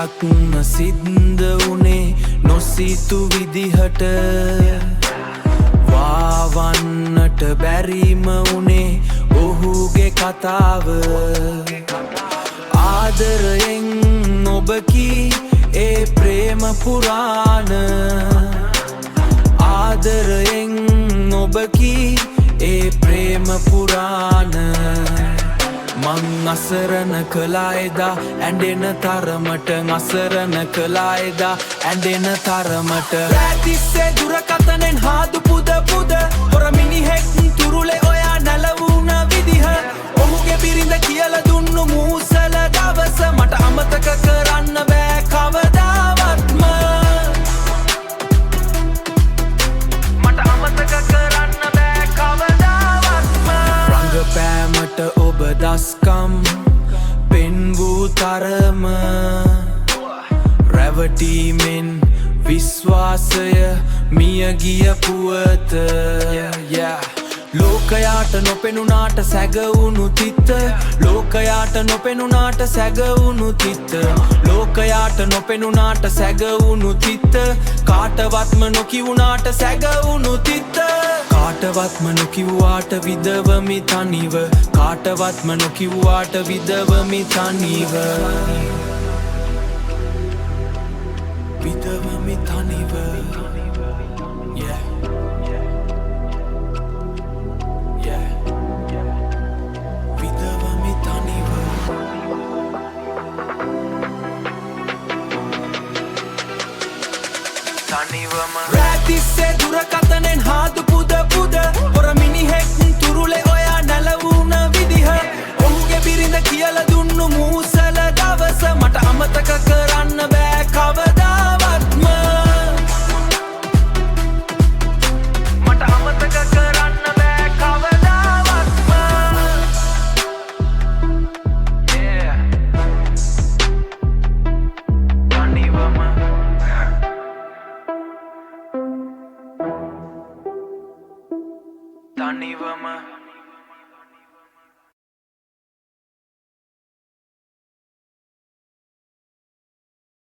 දෙයක්ම සිද්ධ වුණේ නොසිතු විදිහට වාවන්නට බැරිම වුණේ ඔහුගේ කතාව ආදරයෙන් ඔබ කී ඒ ප්‍රේම පුරාණ ආදරයෙන් ඔබ කී ඒ ප්‍රේම පුරාණ මං අසරණ කළා එදා ඇඬෙන තරමට අසරණ කළා එදා ඇඬෙන තරමට රැතිස්සේ දුරකථනෙන් හාදු පුද පුද හොර මිනිහෙක් තුරුලේ ඔයා නැලවුණ විදිහ ඔහුගේ බිරිඳ කියලා දුන්නු මූසල දවස මට අමතක කරන්න බෑ කවදාවත්ම මට අමතක කරන්න බෑ කවදාවත්ම රංගපෑමට ඔබ දස්කම් පෙන්වූ තරම රැවටීමෙන් විශ්වාසය මියගිය පුවත ලෝකයාට නොපෙනුනාට සැගවුණු තිත්ත ලෝකයාට නොපෙනුනාට සැගවුණු තිත්ත ලෝකයාට නොපෙනුනාට සැගවුණු තිත්ත කාටවත්ම නොකිවුනාට සැගවුණු තිත්ත කාටවත්ම නොකිව්වාට විදවමි තනිව කාටවත්ම නොකිව්වාට විදවමි තනිව විදවමි තනිව රැතිස්සේ දුරකථනෙන් හාදු පුද පුද හොර මිනිහෙක් තුරුලේ ඔයා නැලවුණ විදිහ ඔහුගේ බිරිඳ කියලා දුන්නු මූසල දවස මට අමතක කරන්න බෑ කවදාවත්ම මට අමතක කරන්න බෑ කවදාවත්ම තනිවම Tanivama